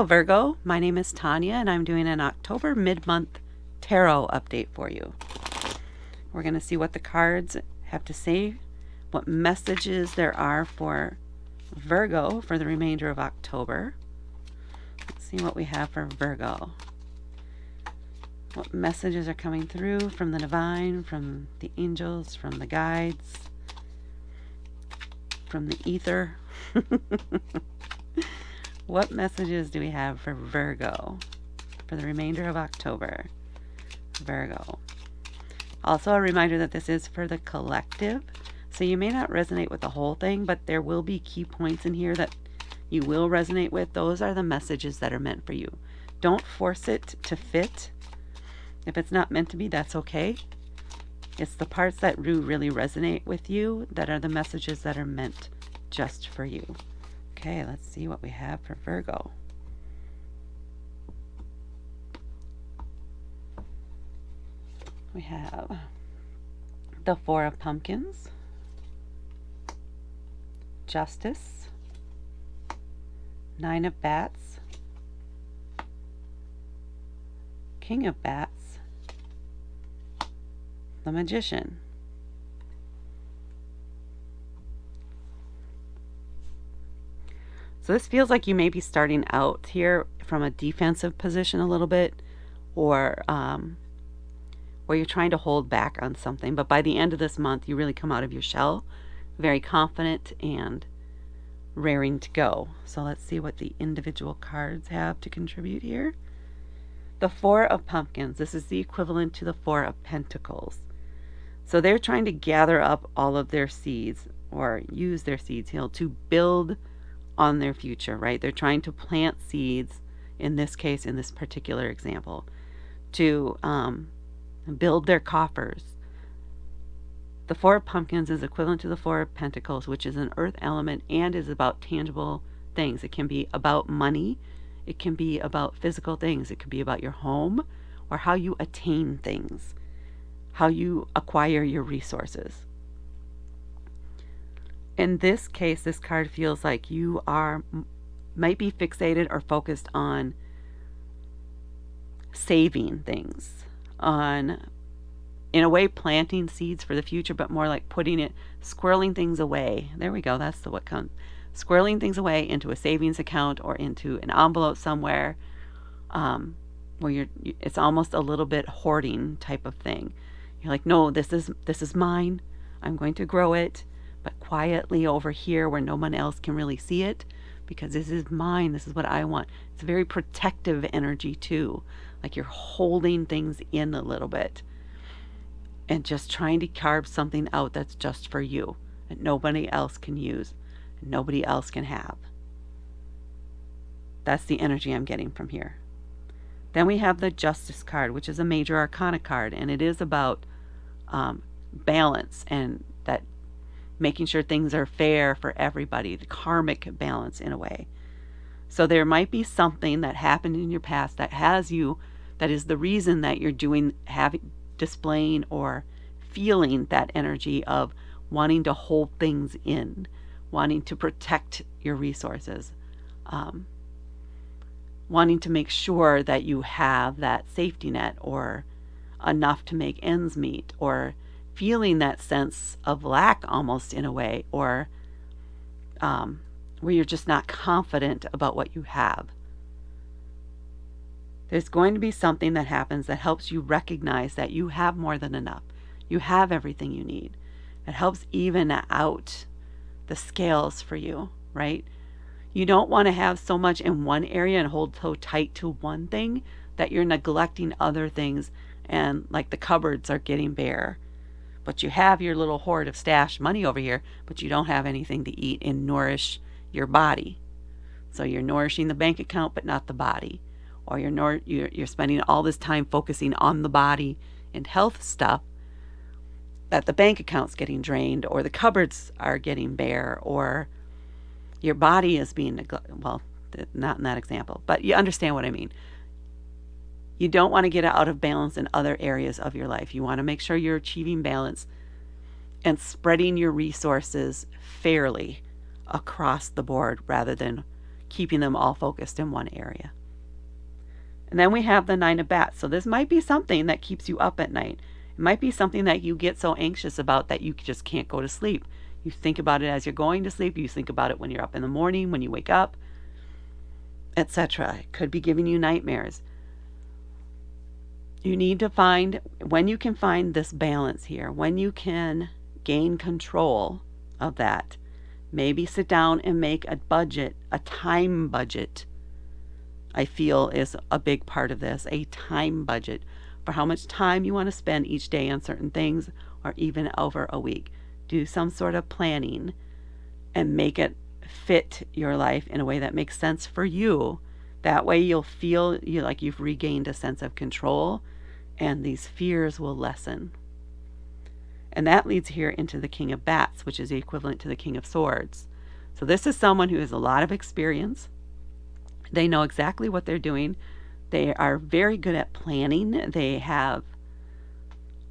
Virgo. My name is Tanya, and I'm doing an October mid-month tarot update for you. We're going to see what the cards have to say, what messages there are for Virgo for the remainder of October. Let's see what we have for Virgo. What messages are coming through from the divine, from the angels, from the guides, from the ether. What messages do we have for Virgo for the remainder of October? Virgo. Also a reminder that this is for the collective, so you may not resonate with the whole thing, but there will be key points in here that you will resonate with. Those are the messages that are meant for you. Don't force it to fit. If it's not meant to be, that's okay. It's the parts that do really resonate with you that are the messages that are meant just for you. Okay, let's see what we have for Virgo. We have the Four of Pumpkins, Justice, Nine of Bats, King of Bats, the Magician. So this feels like you may be starting out here from a defensive position a little bit, or where you're trying to hold back on something. But by the end of this month, you really come out of your shell, very confident and raring to go. So let's see what the individual cards have to contribute here. The Four of Pumpkins. This is the equivalent to the Four of Pentacles. So they're trying to gather up all of their seeds, or use their seeds, to build on their future, right? They're trying to plant seeds, in this case, in this particular example, to build their coffers. The Four of Pumpkins is equivalent to the Four of Pentacles, which is an earth element and is about tangible things. It can be about money. It can be about physical things. It could be about your home, or how you attain things, how you acquire your resources. In this case, this card feels like you might be fixated or focused on saving things, on, in a way, planting seeds for the future, but more like squirreling things away. There we go. That's what comes. Squirreling things away into a savings account or into an envelope somewhere, where it's almost a little bit hoarding type of thing. You're like, no, this is mine. I'm going to grow it, but quietly over here where no one else can really see it, because this is mine. This is what I want. It's a very protective energy too. Like you're holding things in a little bit and just trying to carve something out that's just for you, that nobody else can use, and nobody else can have. That's the energy I'm getting from here. Then we have the Justice card, which is a major arcana card, and it is about balance, and that making sure things are fair for everybody, the karmic balance in a way. So there might be something that happened in your past that is the reason that you're displaying or feeling that energy of wanting to hold things in, wanting to protect your resources, wanting to make sure that you have that safety net or enough to make ends meet, or feeling that sense of lack almost in a way, or where you're just not confident about what you have. There's going to be something that happens that helps you recognize that you have more than enough. You have everything you need. It helps even out the scales for you, right? You don't want to have so much in one area and hold so tight to one thing that you're neglecting other things, and like the cupboards are getting bare. But you have your little hoard of stashed money over here, but you don't have anything to eat and nourish your body. So you're nourishing the bank account, but not the body. Or you're spending all this time focusing on the body and health stuff, that the bank account's getting drained, or the cupboards are getting bare, or your body is being neglected. Well, not in that example, but you understand what I mean. You don't want to get out of balance in other areas of your life. You want to make sure you're achieving balance and spreading your resources fairly across the board, rather than keeping them all focused in one area. And then we have the Nine of Bats. So this might be something that keeps you up at night. It might be something that you get so anxious about that you just can't go to sleep. You think about it as you're going to sleep. You think about it when you're up in the morning, when you wake up, etc. It could be giving you nightmares. You need to find, when you can find this balance here, when you can gain control of that, maybe sit down and make a budget, a time budget, I feel is a big part of this, a time budget for how much time you want to spend each day on certain things, or even over a week. Do some sort of planning and make it fit your life in a way that makes sense for you. That way you'll feel like you've regained a sense of control, and these fears will lessen. And that leads here into the King of Bats, which is the equivalent to the King of Swords. So this is someone who has a lot of experience. They know exactly what they're doing. They are very good at planning. They have,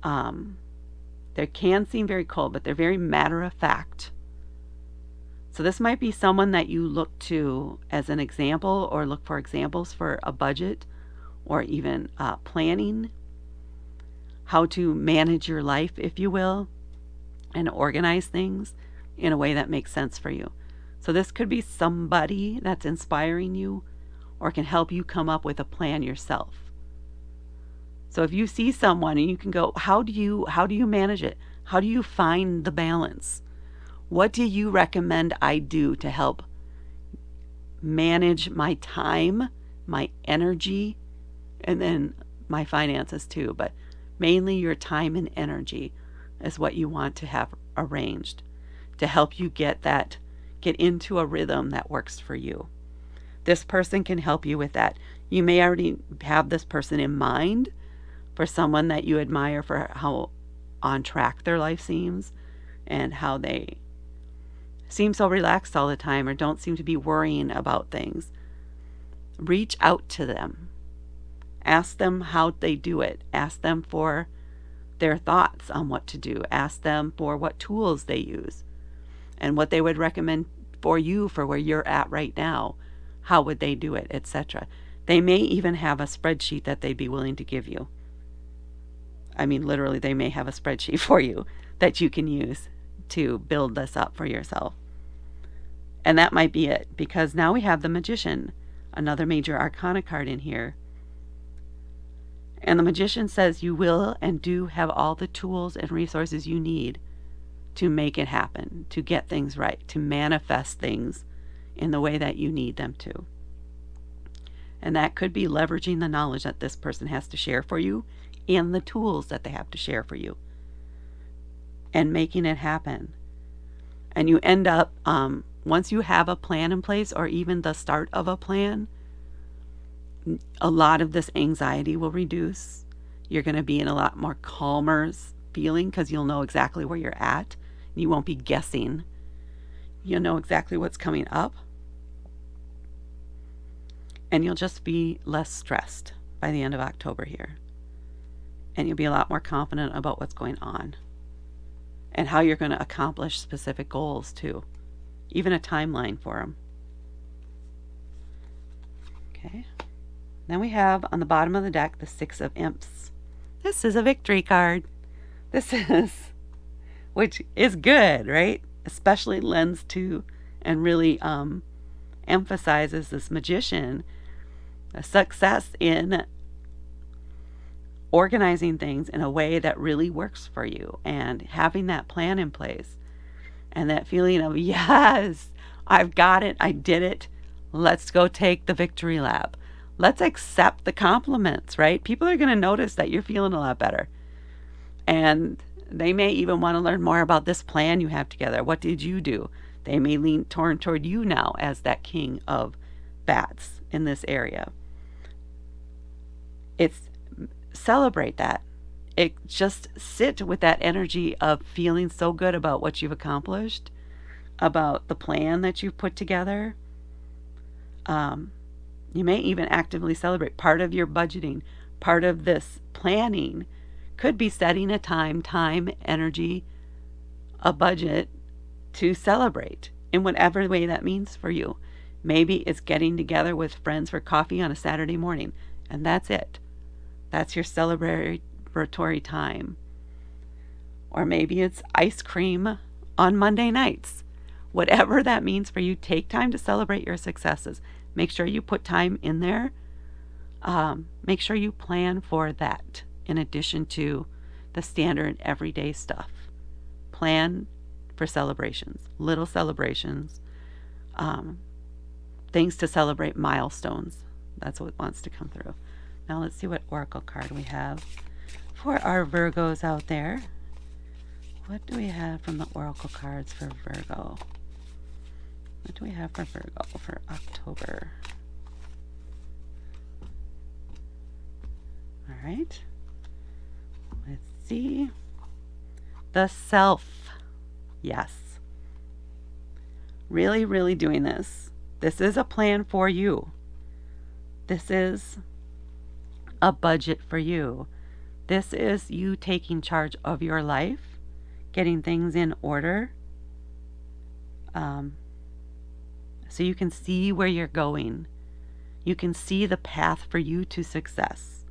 they can seem very cold, but they're very matter of fact. So this might be someone that you look to as an example, or look for examples for a budget, or even planning, how to manage your life, if you will, and organize things in a way that makes sense for you. So this could be somebody that's inspiring you or can help you come up with a plan yourself. So if you see someone and you can go, how do you manage it? How do you find the balance? What do you recommend I do to help manage my time, my energy, and then my finances too, but mainly your time and energy is what you want to have arranged to help you get into a rhythm that works for you. This person can help you with that. You may already have this person in mind for someone that you admire for how on track their life seems and how they seem so relaxed all the time or don't seem to be worrying about things. Reach out to them. Ask them how they do it. Ask them for their thoughts on what to do. Ask them for what tools they use and what they would recommend for you for where you're at right now. How would they do it, etc. They may even have a spreadsheet that they'd be willing to give you. I mean, literally, they may have a spreadsheet for you that you can use to build this up for yourself. And that might be it, because now we have the Magician, another major arcana card in here. And the Magician says you will and do have all the tools and resources you need to make it happen, to get things right, to manifest things in the way that you need them to. And that could be leveraging the knowledge that this person has to share for you and the tools that they have to share for you and making it happen. And you end up, once you have a plan in place or even the start of a plan, a lot of this anxiety will reduce. You're going to be in a lot more calmer feeling because you'll know exactly where you're at. You won't be guessing. You'll know exactly what's coming up. And you'll just be less stressed by the end of October here. And you'll be a lot more confident about what's going on and how you're going to accomplish specific goals too. Even a timeline for them. Okay. Then we have on the bottom of the deck the Six of Imps. This is a victory card. Which is good, right? Especially lends to and really emphasizes this Magician, a success in organizing things in a way that really works for you and having that plan in place and that feeling of, yes, I've got it, I did it, let's go take the victory lap. Let's accept the compliments, right? People are going to notice that you're feeling a lot better. And they may even want to learn more about this plan you have together. What did you do? They may lean toward you now as that King of Bats in this area. Celebrate that. Just sit with that energy of feeling so good about what you've accomplished, about the plan that you've put together. You may even actively celebrate. Part of your budgeting, part of this planning could be setting a time, energy, a budget to celebrate in whatever way that means for you. Maybe it's getting together with friends for coffee on a Saturday morning, and that's it. That's your celebratory time. Or maybe it's ice cream on Monday nights. Whatever that means for you, take time to celebrate your successes. Make sure you put time in there. Make sure you plan for that in addition to the standard everyday stuff. Plan for celebrations, little celebrations, things to celebrate, milestones. That's what wants to come through. Now let's see what oracle card we have for our Virgos out there. What do we have from the oracle cards for Virgo? What do we have for Virgo for October? All right. Let's see. The self. Yes. Really, really doing this. This is a plan for you. This is a budget for you. This is you taking charge of your life, getting things in order, so you can see where you're going. You can see the path for you to success.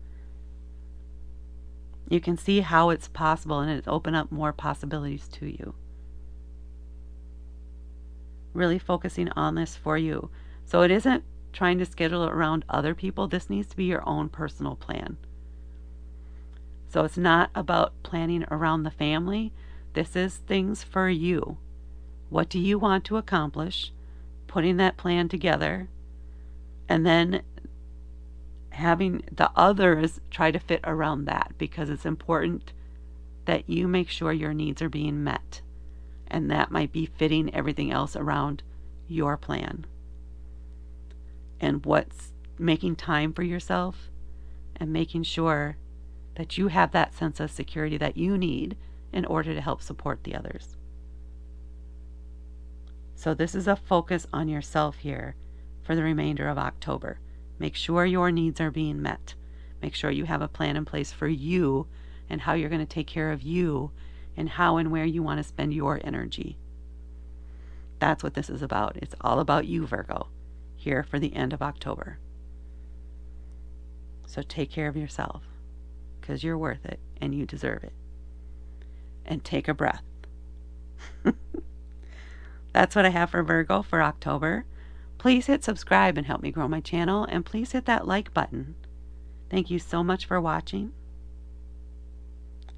You can see how it's possible, and it opens up more possibilities to you. Really focusing on this for you. So it isn't trying to schedule it around other people. This needs to be your own personal plan. So it's not about planning around the family. This is things for you. What do you want to accomplish? Putting that plan together, and then having the others try to fit around that, because it's important that you make sure your needs are being met. And that might be fitting everything else around your plan. And what's making time for yourself and making sure that you have that sense of security that you need in order to help support the others. So this is a focus on yourself here for the remainder of October. Make sure your needs are being met. Make sure you have a plan in place for you and how you're going to take care of you and how and where you want to spend your energy. That's what this is about. It's all about you, Virgo, here for the end of October. So take care of yourself, because you're worth it and you deserve it. And take a breath. That's what I have for Virgo for October. Please hit subscribe and help me grow my channel, and please hit that like button. Thank you so much for watching,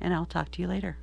and I'll talk to you later.